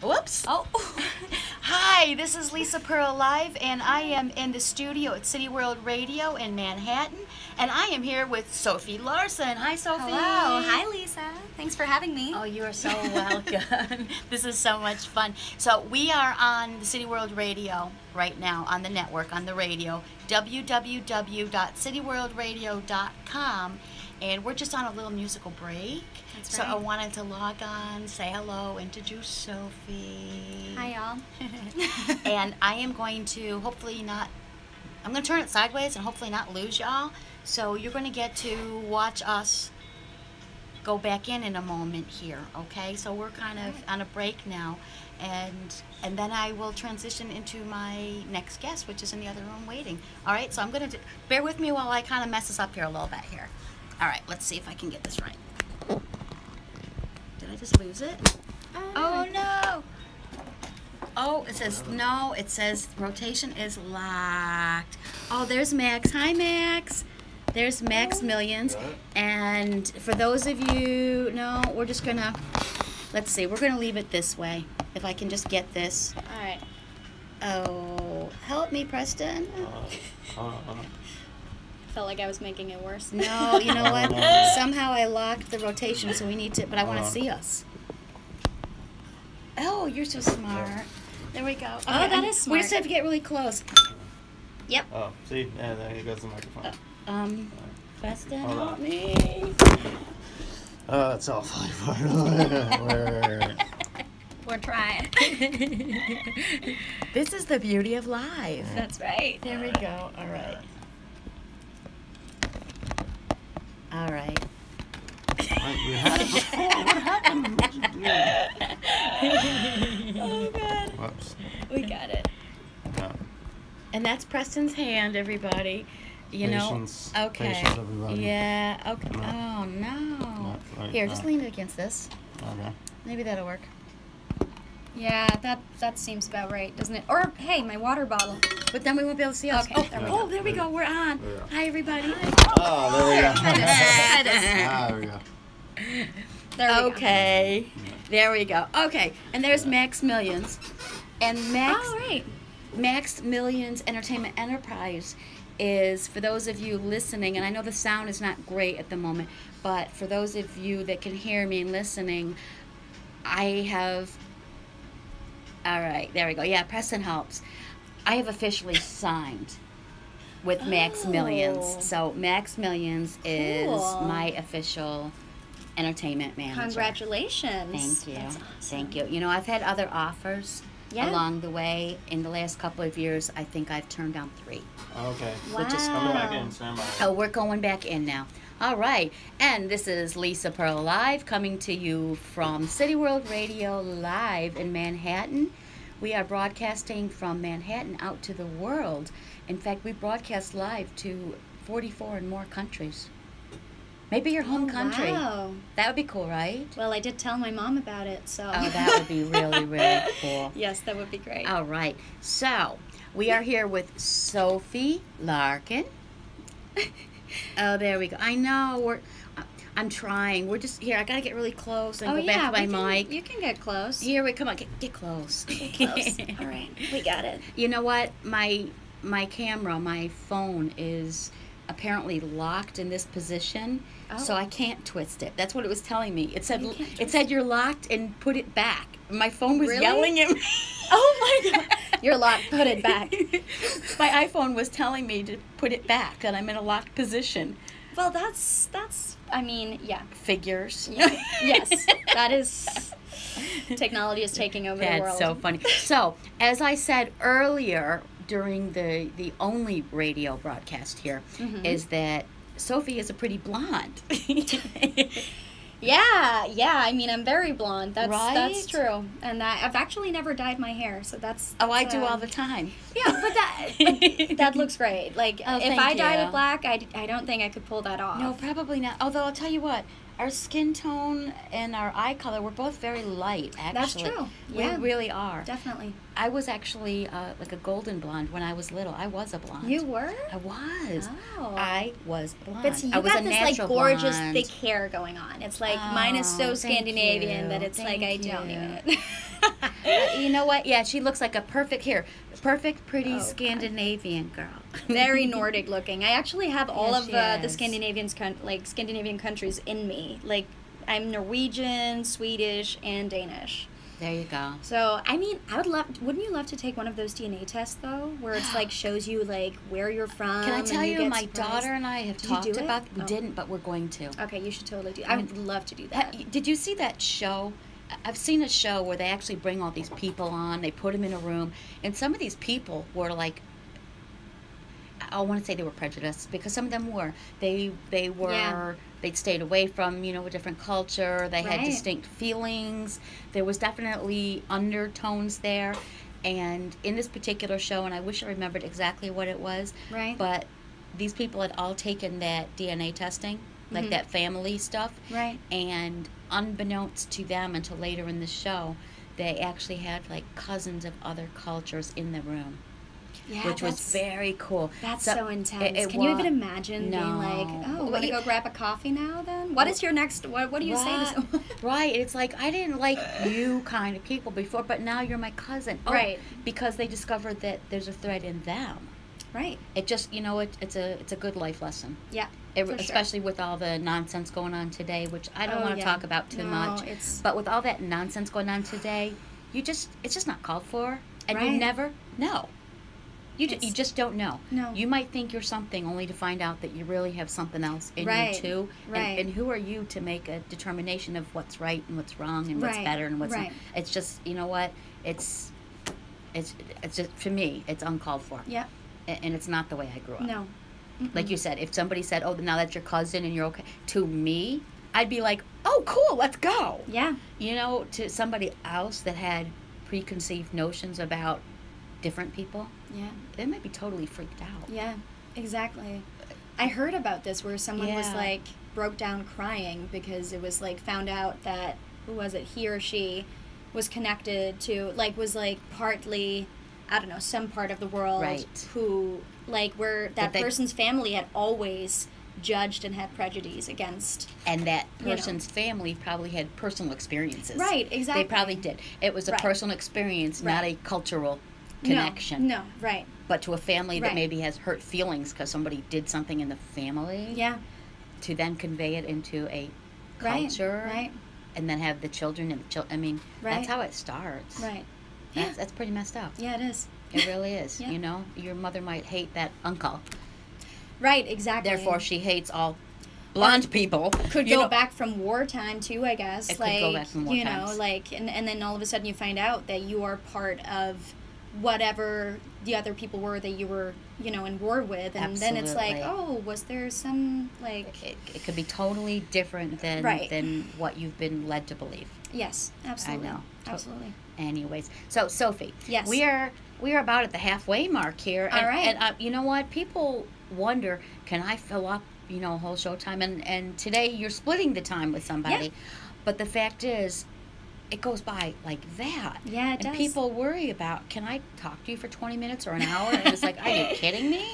Whoops. Oh. Hi, this is Lisa Pearl Live, and I am in the studio at City World Radio in Manhattan, and I am here with Sophie Larsen. Hi, Sophie. Hello. Hi, Lisa. Thanks for having me. Oh, you are so welcome. This is so much fun. So we are on the City World Radio right now, on the network, on the radio, www.cityworldradio.com, and we're just on a little musical break. That's So right. I wanted to log on, say hello, introduce Sophie. Hi, y'all. And I am going to I'm going to turn it sideways and hopefully not lose y'all. So you're going to get to watch us go back in a moment here, okay? So we're kind of on a break now, and then I will transition into my next guest, which is in the other room waiting. All right, so I'm going to bear with me while I kind of mess this up here a little bit here. All right, let's see if I can get this right. Did I just lose it? Oh, no. Oh, it says no. It says rotation is locked. Oh, there's Max. Hi, Max. There's Max Millions. And for those of you, no, we're just going to, let's see. We're going to leave it this way. If I can just get this. All right. Oh, help me, Preston. Felt like I was making it worse. No, you know what? Somehow I locked the rotation, so we need to, but I want to see us. Oh, you're so smart. There we go. Okay, that is smart. We just have to get really close. Yep. Oh, see? Yeah, there goes the microphone. Preston, Hold help on. me. Oh, it's all falling apart. We're trying. This is the beauty of live. That's right. There we go. All right. All right. We had it before. What happened? What'd you do? Oh, God. Whoops. We got it. Yeah. And that's Preston's hand, everybody. You Patience. know? Okay. Patience, everybody. Yeah. Okay. No. Oh, no. Right, Here, just lean it against this. Okay. Maybe that'll work. Yeah, that seems about right, doesn't it? Or, hey, my water bottle. But then we won't be able to see us. Okay, Oh, there we there we go. We're on. Yeah. Hi, everybody. Oh, there we go. There There we go. we go. Okay. There we go. Okay. And there's Max Millions. And Oh, right. Max Millions Entertainment Enterprise is, for those of you listening, and I know the sound is not great at the moment, but for those of you that can hear me and listening, I have, all right, there we go. Yeah, Preston helps. I have officially signed with Max Millions. Oh. So Max Millions is Cool. my official entertainment manager. Congratulations. Thank you. That's awesome. Thank you. You know, I've had other offers Yeah. along the way. In the last couple of years, I think I've turned down 3. Okay. Which is Coming back Wow. in. Stand by. Oh, we're going back in now. All right. And this is Lisa Pearl Live, coming to you from City World Radio live in Manhattan. We are broadcasting from Manhattan out to the world. In fact, we broadcast live to 44 and more countries. Maybe your home country. Wow. That would be cool, right? Well, I did tell my mom about it, so. Oh, that would be really, really cool. Yes, that would be great. All right. So, we are here with Sophie Larsen. Oh, there we go. I know. I'm trying. We're just here. I gotta get really close and go back to my mic. You can get close. Here we come on. Get close. Get close. All right, we got it. You know what? My camera, my phone is apparently locked in this position, so I can't twist it. That's what it was telling me. It said You can't it twist said you're locked and put it back. My phone was Really? yelling at me. Oh my God! You're locked. Put it back. My iPhone was telling me to put it back, that I'm in a locked position. Well, that's. I mean, yeah. Figures. Yeah. Yes, that is. Technology is taking over the world. That's so funny. So, as I said earlier during the only radio broadcast here, is that Sophie is a pretty blonde. Yeah. I mean, I'm very blonde. That's Right? true. And I've actually never dyed my hair, so that's. Oh, I do uh, all the time. Yeah, but that looks great. Like, Oh, if thank I dyed you. it black, I don't think I could pull that off. No, probably not. Although I'll tell you what, our skin tone and our eye color, we're both very light, actually. That's true. Yeah. We really are. Definitely. I was actually like a golden blonde when I was little. I was a blonde. You were? I was. Oh. I was blonde. But see, I you was got a this like natural gorgeous blonde. thick hair going on. It's like mine is so Oh, thank Scandinavian you. that it's like I Thank don't you. even. You know what? Yeah, she looks like a perfect, pretty Oh, God. Scandinavian girl. Very Nordic looking. I actually have all Yeah, of she the is. Scandinavian countries in me. Like I'm Norwegian, Swedish, and Danish. There you go. So I mean, wouldn't you love to take one of those DNA tests though, where it's like shows you like where you're from? Can I tell and you, get my surprised? daughter and I have Did you talked do it? about. We Oh. didn't, but we're going to. Okay, you should totally do. I would love to do that. Did you see that show? I've seen a show where they actually bring all these people on. They put them in a room, and some of these people were like, I want to say they were prejudiced because some of them were. They were. Yeah. They'd stayed away from a different culture. They had Right. distinct feelings. There was definitely undertones there, and in this particular show, and I wish I remembered exactly what it was. Right. But these people had all taken that DNA testing, like Mhm. that family stuff. Right. And unbeknownst to them until later in the show, they actually had like cousins of other cultures in the room, Yeah, which was very cool. That's so intense. it Can you wa- even imagine being No. like, oh, Well, want to it- go grab a coffee now then? What is your next, what do you say to someone? Right. It's like, I didn't like you kind of people before, but now you're my cousin. Oh, Right. Because they discovered that there's a thread in them. Right. It just, it's a good life lesson. Yeah. It, For sure. especially with all the nonsense going on today, which I don't Oh, want to yeah. talk about too No, much. it's- But with all that nonsense going on today, it's just not called for, and you Right. never know. You It's- just don't know. No. You might think you're something only to find out that you really have something else in Right. you too. Right. And who are you to make a determination of what's right and what's wrong and what's Right. better and what's Right. not? It's just, you know what? It's just, for me, it's uncalled for. Yeah. And it's not the way I grew up. No. Like you said, if somebody said, "Oh, now that's your cousin and you're okay," to me, I'd be like, "Oh, cool, let's go." Yeah. To somebody else that had preconceived notions about different people, Yeah. they might be totally freaked out. Yeah. Exactly. I heard about this where someone was Yeah. like broke down crying because it was like found out that who was it, he or she was connected to was like partly, I don't know, some part of the world Right. who like where that they- person's family had always judged and had prejudice against. And that You know. person's family probably had personal experiences. Right, exactly. They probably did. It was a Right. personal experience, not a Right. cultural connection. No, right. But to a family that Right. maybe has hurt feelings because somebody did something in the family, Yeah. to then convey it into a Right. culture, Right. and then have the children and the children. I mean, Right. that's how it starts. Right. Yeah. That's pretty messed up. Yeah, it is. It really is. Yeah. Your mother might hate that uncle. Right, exactly. Therefore, she hates all blonde people. Could You go know- back from wartime too, I guess. It could go back from war you know, times. and then all of a sudden you find out that you are part of whatever the other people were that you were, in war with, and then it's like, Absolutely. oh, was there some like? It could be totally different than Right. than what you've been led to believe. Yes, absolutely. I know. Absolutely. Anyways, so Sophie, Yes. we are about at the halfway mark here. All And, right. And you know what? People wonder, can I fill up, a whole show time? And today you're splitting the time with somebody. Yeah. But the fact is, it goes by like that. Yeah, it and does. people worry about, can I talk to you for 20 minutes or an hour? And it's like, are you kidding me?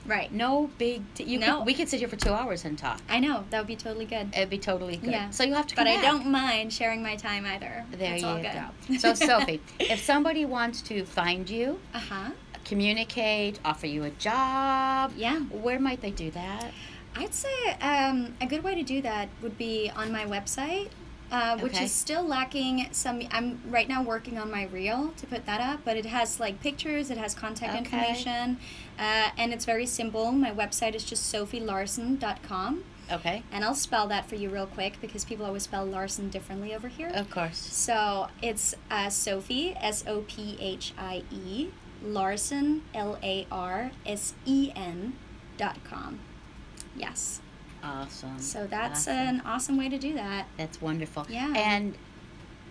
Right. No big. No. We could sit here for 2 hours and talk. I know that would be totally good. It'd be totally good. Yeah. So you'll have to come But I back. don't mind sharing my time either. There That's you all go. good. So Sophie, if somebody wants to find you, Uh-huh. communicate, offer you a job, Yeah. where might they do that? I'd say a good way to do that would be on my website, which Okay. is still lacking some. I'm right now working on my reel to put that up, but it has pictures, it has contact Okay. information, and it's very simple. My website is just sophielarsen.com, Okay, and I'll spell that for you real quick because people always spell Larsen differently over here. of course. So it's Sophie, SOPHIE, Larsen, LARSEN.com. Yes. Awesome. So that's Awesome. an awesome way to do that. That's wonderful. Yeah. And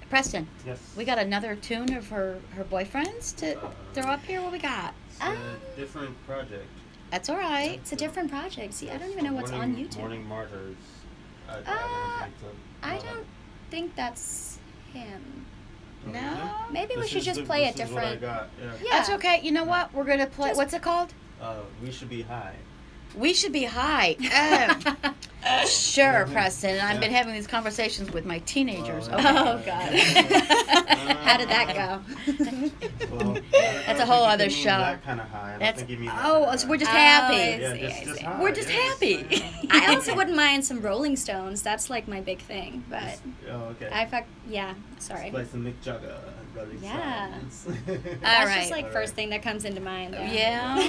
Preston, Yes. we got another tune of her boyfriend's to throw up here. What we got? It's a different project. That's all right. It's a different project. See, I don't even know what's on YouTube. Morning Martyrs. I don't think that's him. No. Maybe we This should is just the- play this it is what I different. got. Yeah. Yeah. That's okay. You know what? We're gonna play. Just- What's it called? We should be high. We should be high. Sure, Preston. I've been having these conversations with my teenagers. Well, Okay. Oh God. How did that go? Well, That's a whole other show. That kind of high. I don't That's think you mean that oh, kind of so we're just Oh, happy. I Yeah, see, I just see. high, We're just yeah. happy. I also wouldn't mind some Rolling Stones. That's like my big thing. But Oh, okay. yeah. Sorry. Play some Mick Jagger. Rolling Yeah. Stones. That's Alright. just like Alright. first thing that comes into mind. Yeah.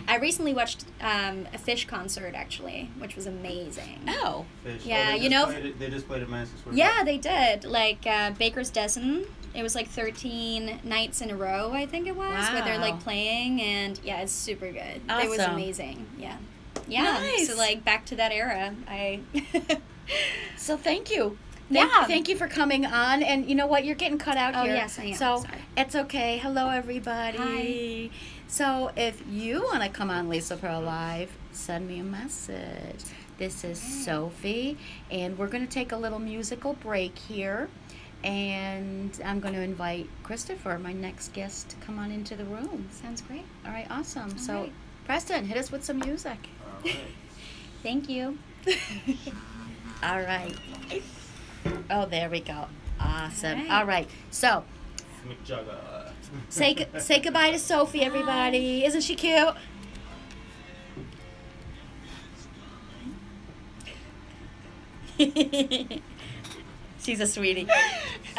I recently watched a Fish concert actually, which was amazing. Oh. Fish. Yeah, they you just know- played it- they just played it Madison Square Yeah, Garden. they did. Like Baker's Dozen. It was like 13 nights in a row, I think it was, where they're Wow. like playing, and yeah, it's super good. It was Awesome. amazing. Yeah. Yeah. Nice. So like back to that era. So thank you. Yeah. Thank you for coming on. And you know what? You're getting cut out Oh, here. yes, I am. So Sorry. it's okay. Hello, everybody. Hi. So if you want to come on Lisa Pearl Live, send me a message. This is Sophie, and we're going to take a little musical break here. And I'm going to invite Christopher, my next guest, to come on into the room. Sounds great. All right, awesome. All So, right. Preston, hit us with some music. All right. Thank you. All right. Oh, there we go. Awesome. All right. All right. So, Mick Jagger. say goodbye to Sophie, everybody. Isn't she cute? She's a sweetie.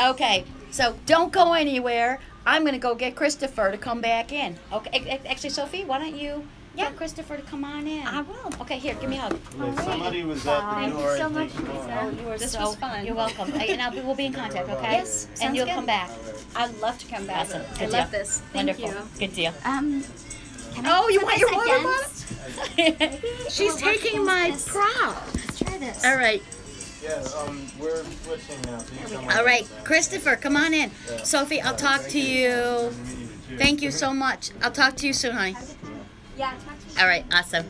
Okay, so don't go anywhere. I'm going to go get Christopher to come back in. Okay, actually, Sophie, why don't you get Christopher to come on in? I will. Okay, here, give me a hug. Look, somebody was at Thank the you door. so I much, think, Lisa. Oh, you are This so, was fun. You're welcome. And we'll be in contact, okay? Yes, And sounds you'll good. come back. I'd love to come back. Awesome. I Good love deal. this. Thank Wonderful. you. Good deal. Can Oh, you try want this your water again? bottle? She's Well, what taking is my this? prop. Let's try this. All right. Yeah, we're switching now. So you come All right. Christopher, come on in. Sophie, I'll talk to you. Thank you so much. I'll talk to you soon, honey. Yeah, talk to you. All right. Awesome.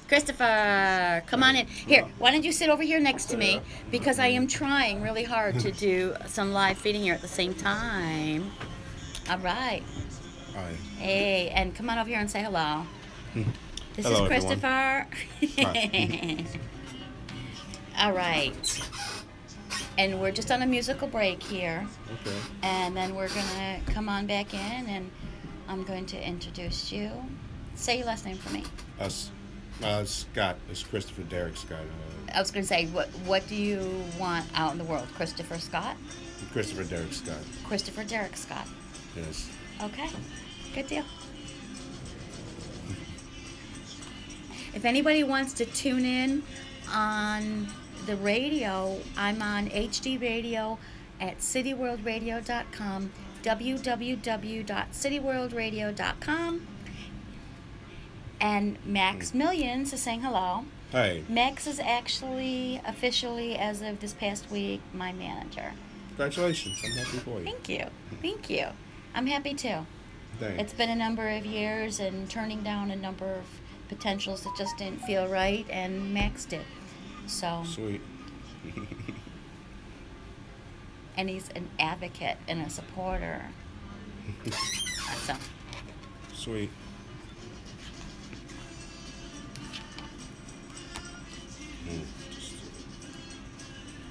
Christopher, come on in. Here, why don't you sit over here next to me? Because I am trying really hard to do some live feeding here at the same time. All right. Hi. Hey, and come on over here and say hello. This Hello, is everyone. Christopher. All right. And we're just on a musical break here. Okay. And then we're going to come on back in and I'm going to introduce you. Say your last name for me. Scott. It's Christopher Derek Scott. I was going to say, what do you want out in the world? Christopher Scott? Christopher Derek Scott. Christopher Derek Scott. Yes. Okay. Good deal. If anybody wants to tune in on the radio, I'm on HD radio at cityworldradio.com, www.cityworldradio.com. And Max Millions is saying hello. Hi. Max is actually officially, as of this past week, my manager. Congratulations. I'm happy for you. Thank you. Thank you. I'm happy too. Thanks. It's been a number of years and turning down a number of potentials that just didn't feel right, and Max did. So, Sweet. and he's an advocate and a supporter. Awesome. Sweet.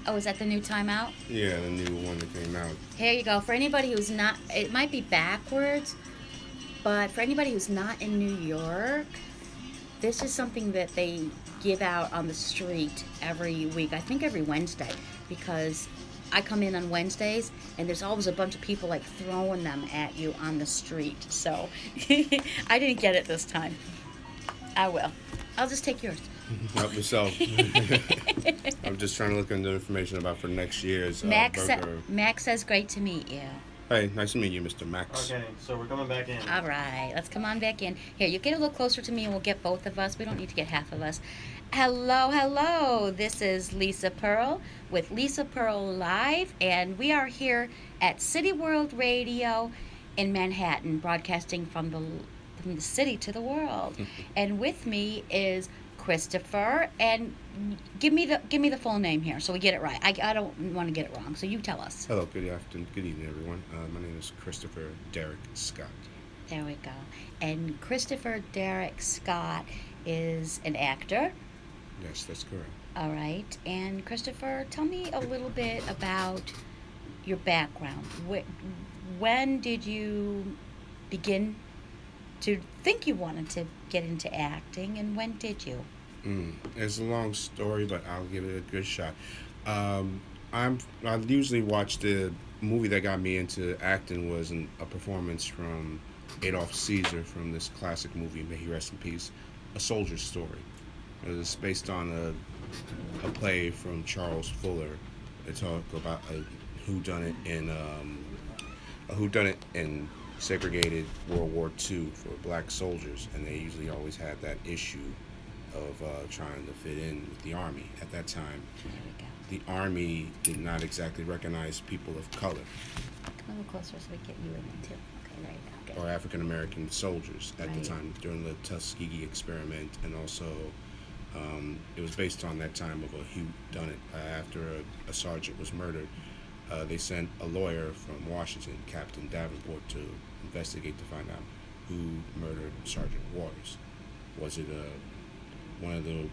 Oh, is that the new timeout? Yeah, the new one that came out. Here you go. For anybody who's not, it might be backwards, but for anybody who's not in New York, this is something that they give out on the street every week. I think every Wednesday, because I come in on Wednesdays and there's always a bunch of people like throwing them at you on the street. So I didn't get it this time. I will. I'll just take yours. Help yourself. I'm just trying to look into information about for next year's Max burger. says great to meet you. Hey, nice to meet you, Mr. Max. Okay, so we're coming back in. All right, let's come on back in. Here, you get a little closer to me and we'll get both of us. We don't need to get half of us. Hello, hello. This is Lisa Pearl with Lisa Pearl Live, and we are here at City World Radio in Manhattan, broadcasting from the city to the world. And with me is Christopher, and give me the full name here so we get it right. I don't want to get it wrong, so you tell us. Hello, good afternoon, good evening, everyone. My name is Christopher Derek Scott. There we go. And Christopher Derek Scott is an actor. Yes, that's correct. All right. And Christopher, tell me a little bit about your background. When did you begin to think you wanted to get into acting, and when did you? It's a long story, but I'll give it a good shot. I usually watch the movie that got me into acting was a performance from Adolf Caesar from this classic movie, may he rest in peace, A Soldier's Story. It was based on a play from Charles Fuller. It talked about a whodunit in segregated World War II for black soldiers, and they usually always had that issue of trying to fit in with the army. At that time, the army did not exactly recognize people of color. Come a little closer so we get you in there too. Okay, there you go. Good. Or African American soldiers at the time during the Tuskegee experiment, and also it was based on that time of a whodunit. After a sergeant was murdered, they sent a lawyer from Washington, Captain Davenport, to investigate to find out who murdered Sergeant Waters. Was it one of the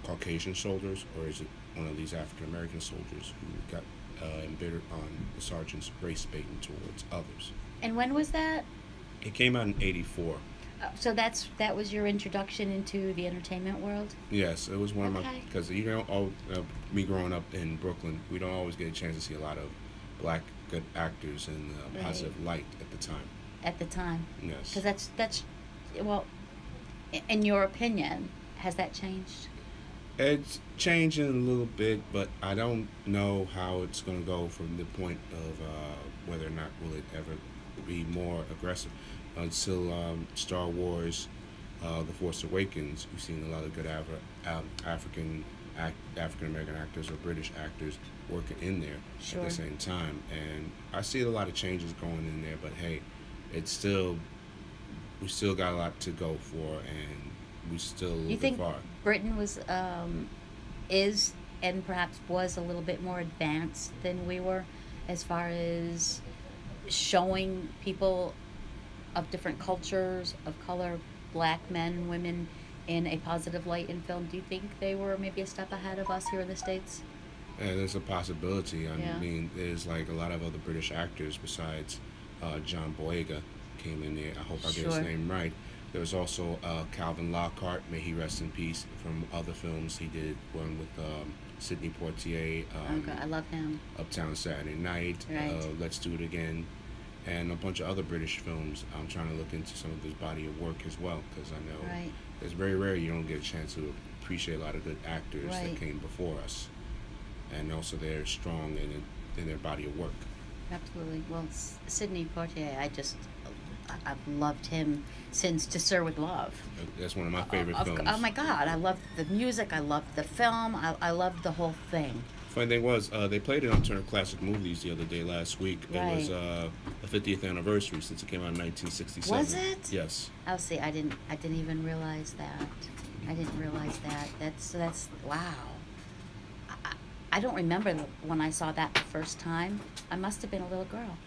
Caucasian soldiers, or is it one of these African American soldiers who got embittered on the sergeant's race baiting towards others? And when was that? It came out in '84. So that was your introduction into the entertainment world? Yes, it was one of my, because me growing up in Brooklyn, we don't always get a chance to see a lot of black good actors in the positive light at the time. At the time? Yes. Because that's well, in your opinion, has that changed? It's changing a little bit, but I don't know how it's going to go from the point of whether or not will it ever be more aggressive. Until Star Wars, The Force Awakens, we've seen a lot of good African American actors or British actors working in there at the same time, and I see a lot of changes going in there. But hey, we still got a lot to go for, and we still a little bit far. You think Britain is and perhaps was a little bit more advanced than we were as far as showing people of different cultures, of color, black men, women, in a positive light in film? Do you think they were maybe a step ahead of us here in the States? Yeah, there's a possibility. I mean, there's like a lot of other British actors besides John Boyega came in there. I hope I get his name right. There was also Calvin Lockhart, may he rest in peace, from other films. He did one with Sidney Poitier. I love him. Uptown Saturday Night, Let's Do It Again, and a bunch of other British films. I'm trying to look into some of his body of work as well, because I know it's very rare you don't get a chance to appreciate a lot of good actors that came before us, and also they're strong in their body of work. Absolutely. Well, Sidney Poitier, I've loved him since To Sir with Love. That's one of my favorite films. Oh my God, I love the music, I love the film, I love the whole thing. Funny thing was, they played it on Turner Classic Movies the other day last week. It was the 50th anniversary since it came out in 1967. Was it? Yes. Oh, see, I didn't even realize that. I didn't realize that. That's wow. I don't remember when I saw that the first time. I must have been a little girl.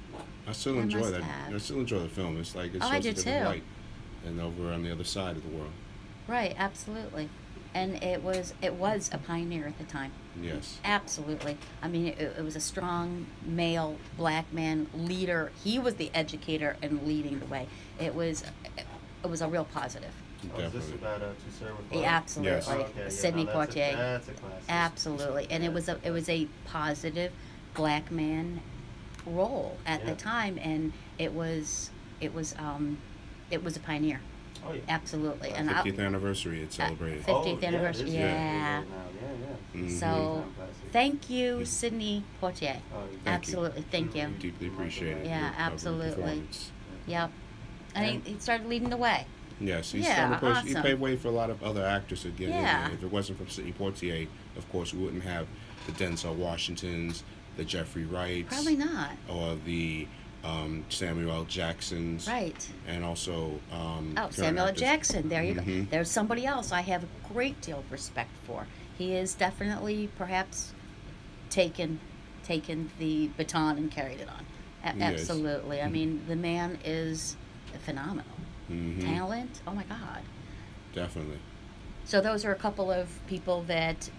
I still enjoy that. I still enjoy the film. It's like it's such a different light, and over on the other side of the world. Right, absolutely, and it was a pioneer at the time. Yes. Absolutely. I mean, it was a strong male black man leader. He was the educator and leading the way. It was a real positive. Is this about To Sir with Love? Yeah, absolutely. Yes. Oh, okay. Sidney Poitier. That's a classic. Absolutely, and it was a positive black man role at the time, and it was a pioneer. Oh, yeah. Absolutely. And 50th anniversary, it's celebrated. 50th anniversary, Yeah. So, thank you, Sidney Poitier. Absolutely. Thank you. Deeply appreciate it. Yeah, absolutely. Yep. And he started leading the way. Yes, he awesome. paved way for a lot of other actors to get in Yeah. there. If it wasn't for Sidney Poitier, of course, we wouldn't have the Denzel Washingtons, the Jeffrey Wrights. Probably not. Or the Samuel L. Jackson's, Right. and also Oh, current Samuel L. actors. Jackson. There you go. Mhm. There's somebody else I have a great deal of respect for. He is definitely, perhaps, taken the baton and carried it on. He is. Absolutely. I mean, the man is phenomenal. Mhm. Talent. Oh my God. Definitely. So those are a couple of people that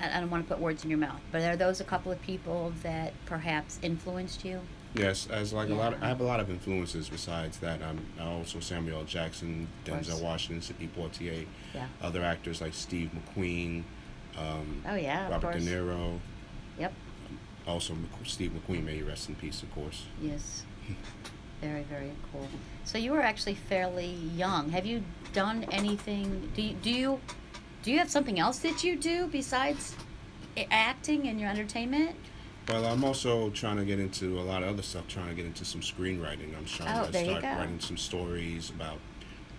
I don't want to put words in your mouth, but are those a couple of people that perhaps influenced you? Yes, as like a Yeah. lot. I have a lot of influences besides that. Also Samuel L. Jackson, course. Denzel Washington, Sidney Poitier, Yeah. other actors like Steve McQueen, Oh yeah, of Robert course. De Niro. Yep. Also, Steve McQueen, may he rest in peace, of course. Yes. Very, very cool. So you were actually fairly young. Have you done anything? Do you have something else that you do besides acting and your entertainment? Well, I'm also trying to get into a lot of other stuff. Trying to get into some screenwriting. I'm trying Oh, to there you start go. writing some stories about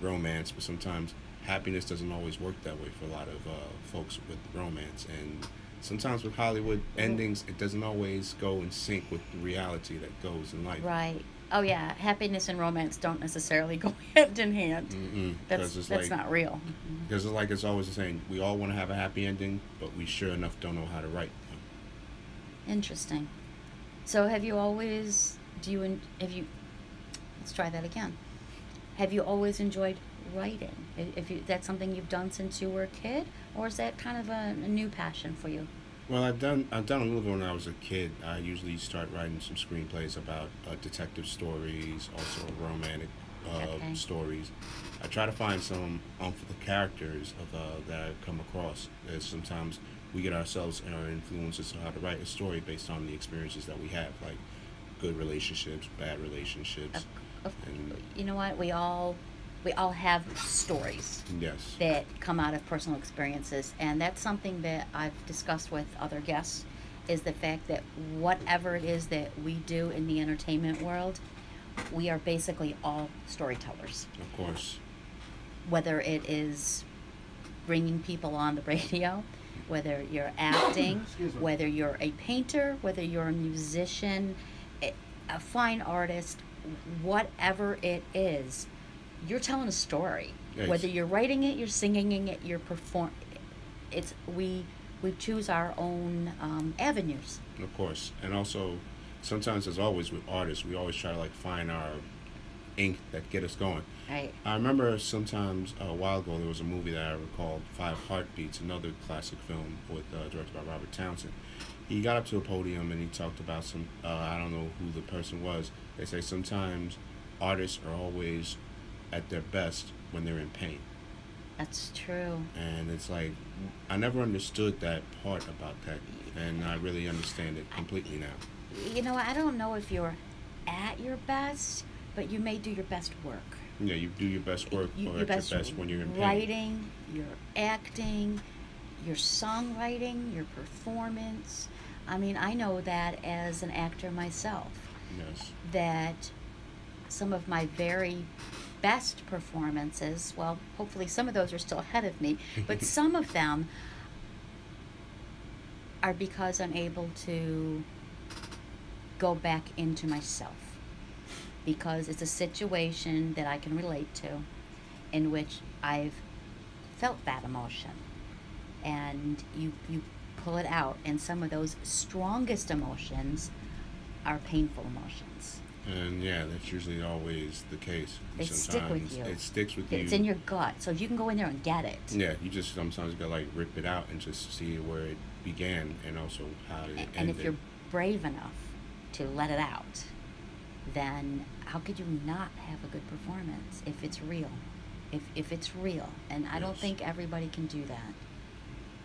romance, but sometimes happiness doesn't always work that way for a lot of folks with romance, and sometimes with Hollywood endings, it doesn't always go in sync with the reality that goes in life. Right. Oh yeah, happiness and romance don't necessarily go hand in hand. Mm-mm, That's it's that's like, not real. because it's always the same. We all want to have a happy ending, but we sure enough don't know how to write one. Interesting. So have you always let's try that again. Have you always enjoyed writing? If you that's something you've done since you were a kid, or is that kind of a new passion for you? Well, I've done a little bit when I was a kid. I usually start writing some screenplays about detective stories, also romantic Okay. stories. I try to find some for the characters of that I've come across. As sometimes we get ourselves and our influences on how to write a story based on the experiences that we have, like good relationships, bad relationships, and You know what? We all have stories yes, that come out of personal experiences, and that's something that I've discussed with other guests, is the fact that whatever it is that we do in the entertainment world, we are basically all storytellers. of course, Whether it is bringing people on the radio, whether you're acting, Excuse me. whether you're a painter, whether you're a musician, a fine artist, whatever it is, you're telling a story. Yes. Whether you're writing it, you're singing it, you're we choose our own avenues. of course, and also sometimes, as always with artists, we always try to like find our ink that get us going. Right. I remember sometimes a while ago there was a movie that I recalled, Five Heartbeats, another classic film with directed by Robert Townsend. He got up to a podium and he talked about some I don't know who the person was. They say sometimes artists are always at their best when they're in pain, That's true. and it's like I never understood that part about that, and I really understand it completely now. You know, I don't know if you're at your best, but you may do your best work. Yeah, you do your best work or Your at your best when you're in pain. writing, your acting, your songwriting, your performance. I mean, I know that as an actor myself, Yes. that some of my very best performances, well, hopefully some of those are still ahead of me, but some of them are because I'm able to go back into myself, because it's a situation that I can relate to in which I've felt that emotion, and you pull it out, and some of those strongest emotions are painful emotions. And yeah, that's usually always the case. They stick with Sometimes you. It sticks with you. It's in your gut, so you can go in there and get it. Yeah, you just sometimes gotta like rip it out and just see where it began and also how it ended. And if you're brave enough to let it out, then how could you not have a good performance if it's real? If it's real. And I don't Yes. think everybody can do that.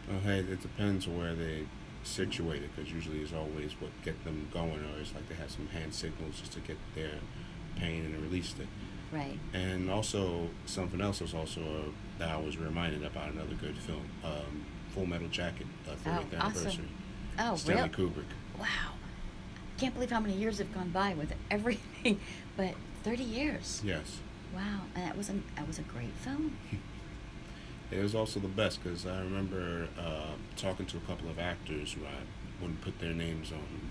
Well, hey, it depends on where they situated, because usually it's always what get them going, or it's like they have some hand signals just to get their pain and release it. Right. And also something else was also that I was reminded about another good film, Full Metal Jacket, 30th Oh, awesome. anniversary. Oh, Stanley really? Kubrick. Wow. Can't believe how many years have gone by with everything, but 30 years. Yes. Wow. And that was a great film. It was also the best because I remember talking to a couple of actors who I wouldn't put their names on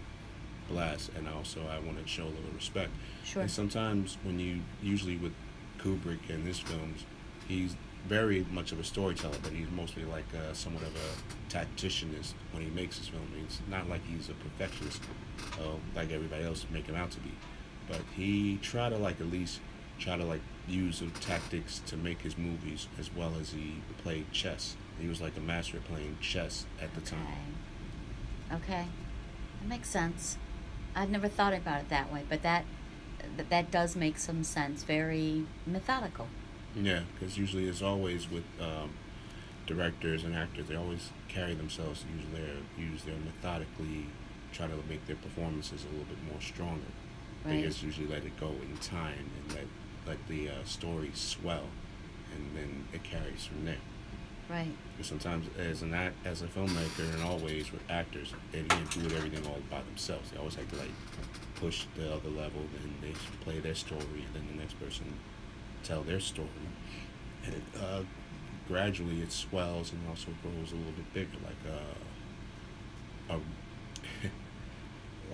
blast, and also I want to show a little respect. Sure. And sometimes usually with Kubrick and his films, he's very much of a storyteller, but he's mostly like somewhat of a tacticianist when he makes his film. It's not like he's a perfectionist, like everybody else make him out to be. But he try to like at least try to like use the tactics to make his movies, as well as he played chess. He was like a master at playing chess at the time. Okay. That makes sense. I'd never thought about it that way, but that does make some sense. Very methodical. Yeah, because usually it's always with directors and actors, they always carry themselves to use their methodically, try to make their performances a little bit more stronger. Right. They just usually let it go in time and let the story swell, and then it carries from there. Right. And sometimes as a filmmaker, and always with actors, they can't do everything all by themselves. They always have to like push the other level, and they play their story, and then the next person tell their story, and it gradually it swells and also grows a little bit bigger, like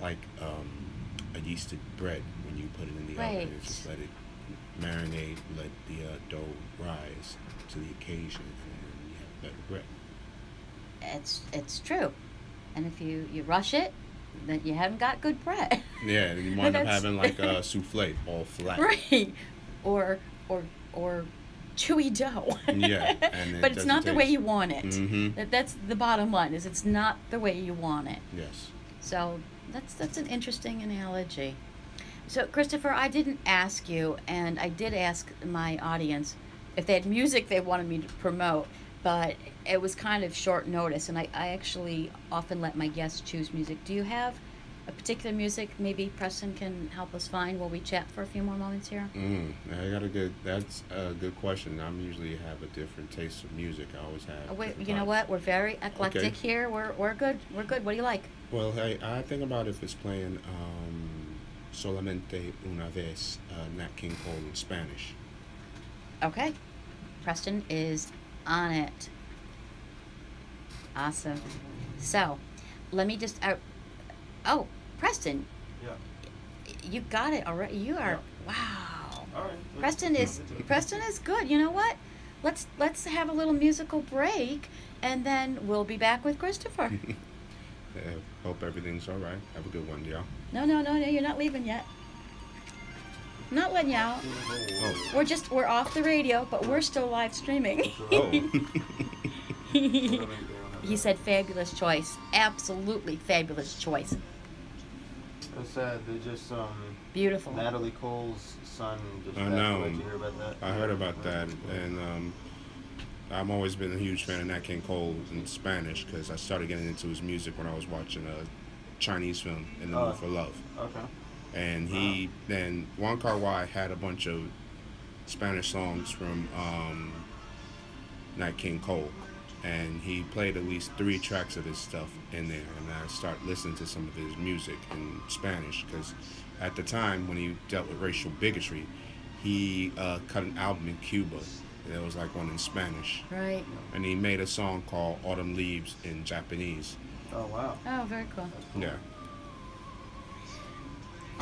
a yeasted bread. When you put it in the Right. oven, just let it marinate, let the dough rise to the occasion, and you have better bread. It's true. And if you rush it, then you haven't got good bread. Yeah, and you wind up That's- having like a souffle, all flat. Right. Or chewy dough. Yeah, and it but it's doesn't not the way taste- you want it. Mhm. That's the bottom line. Is it's not the way you want it. Yes. So that's an interesting analogy. So Christopher, I didn't ask you, and I did ask my audience if they had music they wanted me to promote, but it was kind of short notice, and I actually often let my guests choose music. Do you have a particular music maybe Preston can help us find while we chat for a few more moments here? That's a good question. I'm usually have a different taste of music. I always have. Oh, wait, different you know types. what? We're very eclectic Okay. here. We're good. We're good. What do you like? Well, hey, I think about if it's playing Solamente una vez, Nat King Cole in Spanish. Okay. Preston is on it. Awesome. So, let me just. Oh, Preston, Yeah. you got it already. You are. Yeah. Wow. All right. Preston is good. You know what? Let's have a little musical break, and then we'll be back with Christopher. Hope everything's all right. Have a good one, y'all. No, you're not leaving yet. I'm not letting you out. Oh. We're off the radio, but we're still live streaming. Oh. He said fabulous choice. Absolutely fabulous choice. It's sad. They just Beautiful. Natalie Cole's son just I passed know. away. Did you hear about that? I heard about that, and I've always been a huge fan of Nat King Cole in Spanish because I started getting into his music when I was watching a Chinese film, In the Mood for Love. Okay. And then Wong Kar-wai had a bunch of Spanish songs from Nat King Cole, and he played at least 3 tracks of his stuff in there, and I started listening to some of his music in Spanish because at the time when he dealt with racial bigotry, he cut an album in Cuba. There was like one in Spanish, Right. and he made a song called Autumn Leaves in Japanese. Oh wow. Oh, very cool. Yeah.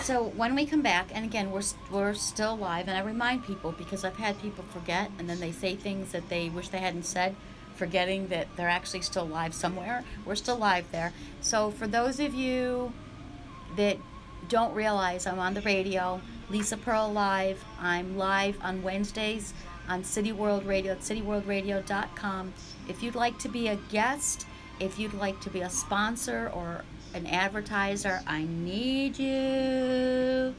So when we come back, and again, we're still live, and I remind people because I've had people forget, and then they say things that they wish they hadn't said, forgetting that they're actually still live somewhere. We're still live there. So for those of you that don't realize, I'm on the radio, Lisa Pearl Live. I'm live on Wednesdays on City World Radio at cityworldradio.com. If you'd like to be a guest, if you'd like to be a sponsor or an advertiser, I need you.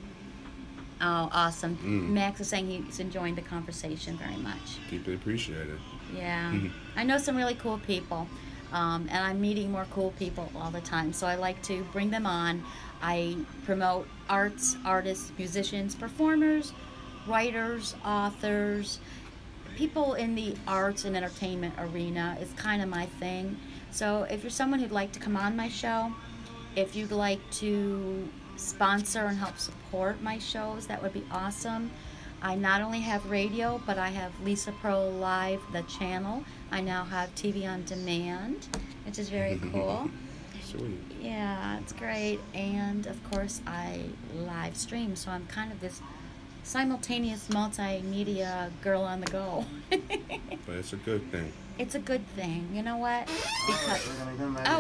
Oh, awesome. Max is saying he's enjoying the conversation very much. Deeply appreciated. Yeah. I know some really cool people, and I'm meeting more cool people all the time, so I like to bring them on. I promote artists, musicians, performers, writers, authors, people in the arts and entertainment arena is kind of my thing. So if you're someone who'd like to come on my show, if you'd like to sponsor and help support my shows, that would be awesome. I not only have radio, but I have Lisa Pearl Live, the channel. I now have TV on demand, which is very cool. sweet. Yeah, it's great. And of course, I live stream, so I'm kind of this simultaneous multimedia girl on the go. But it's a good thing. It's a good thing. You know what? Because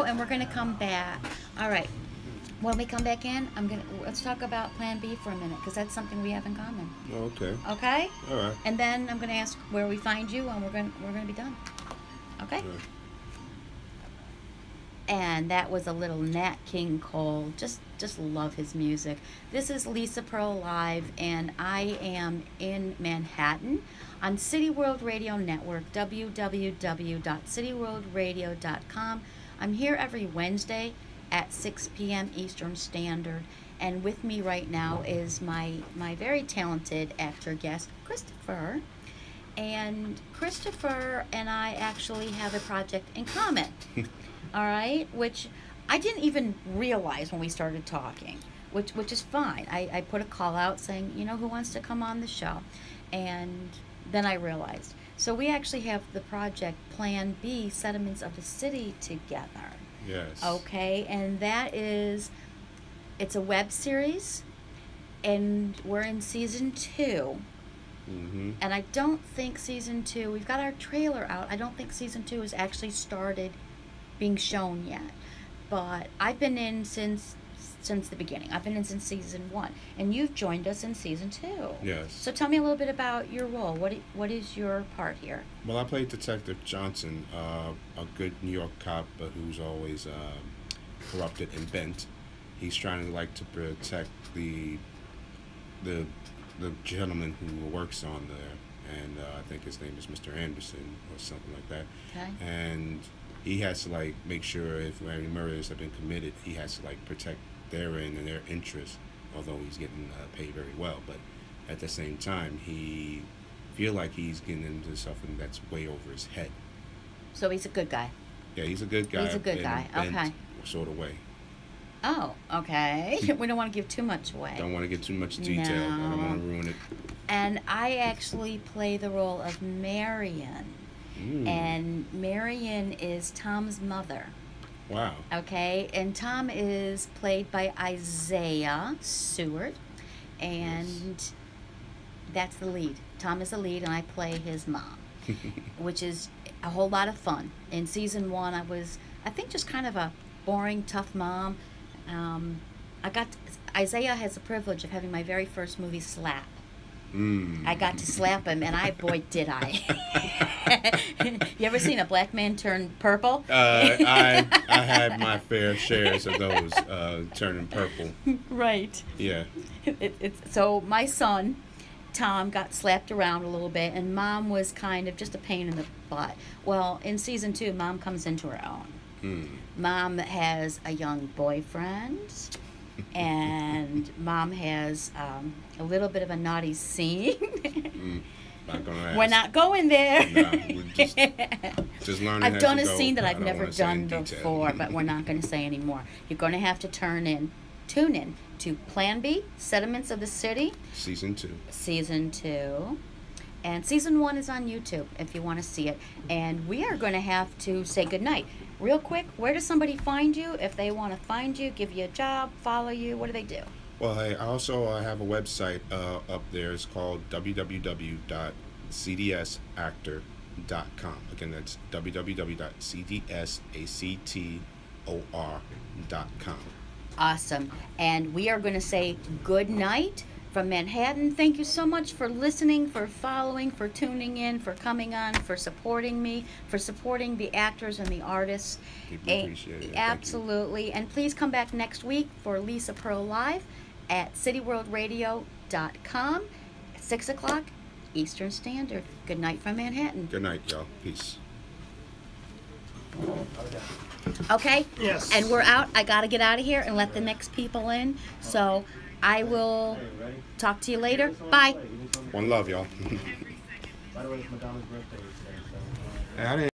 and we're gonna come back. All right. When we come back in, let's talk about Plan B for a minute, because that's something we have in common. Okay. Okay? All right. And then I'm gonna ask where we find you, and we're gonna be done. Okay? Sure. And that was a little Nat King Cole. Just love his music. This is Lisa Pearl Live, and I am in Manhattan on City World Radio Network, www.cityworldradio.com. I'm here every Wednesday at 6 p.m. Eastern Standard. And with me right now is my very talented actor guest, Christopher. And Christopher and I actually have a project in common. All right, which I didn't even realize when we started talking, which is fine. I put a call out saying, who wants to come on the show? And then I realized. So we actually have the project Plan B, Sediments of the City, together. Yes. Okay, and it's a web series, and we're in season 2. Mm-hmm. And I don't think season 2, we've got our trailer out. I don't think season 2 has actually started being shown yet, but I've been in since the beginning. I've been in since season 1, and you've joined us in season 2. Yes. So tell me a little bit about your role. What is your part here? Well, I played Detective Johnson, a good New York cop, but who's always corrupted and bent. He's trying to protect the gentleman who works on there, and I think his name is Mr. Anderson or something like that. Okay. And he has to make sure if any murders have been committed, he has to protect their end and their interests, although he's getting paid very well. But at the same time, he feel like he's getting into something that's way over his head. So he's a good guy. Yeah, he's a good guy. He's a good guy. Okay. Sort of way. Oh, okay. We don't want to give too much away. Don't want to get too much detail. I don't want to ruin it. And I actually play the role of Marion. And Marion is Tom's mother. Wow. Okay, and Tom is played by Isaiah Seward, and that's the lead. Tom is the lead, and I play his mom, which is a whole lot of fun. In season 1, I think, just kind of a boring, tough mom. Isaiah has the privilege of having my very first movie slap. I got to slap him, and boy, did I. You ever seen a black man turn purple? I had my fair shares of those turning purple. Right. Yeah. So my son, Tom, got slapped around a little bit, and Mom was kind of just a pain in the butt. Well, in season 2, Mom comes into her own. Mom has a young boyfriend. And Mom has a little bit of a naughty scene. Not gonna ask. We're not going there. No, we're just learning. I've done a go. scene that I I've don't never wanna say in done detail. before, but we're not going to say anymore. You're going to have to tune in to Plan B, Sediments of the City. Season 2. Season 2. And season 1 is on YouTube if you want to see it. And we are going to have to say goodnight. Real quick, where does somebody find you if they want to find you, give you a job, follow you? What do they do? Well, I also have a website up there. It's called www.cdsactor.com. Again, that's www.cdsactor.com. Awesome. And we are going to say good night from Manhattan. Thank you so much for listening, for following, for tuning in, for coming on, for supporting me, for supporting the actors and the artists. People appreciate it. Absolutely. And please come back next week for Lisa Pearl Live at cityworldradio.com at 6 o'clock Eastern Standard. Good night from Manhattan. Good night, y'all. Peace. Okay? Yes. And we're out. I got to get out of here and let the next people in. So I will talk to you later. Bye. One love, y'all. By the way, it's Madonna's birthday today, so. I didn't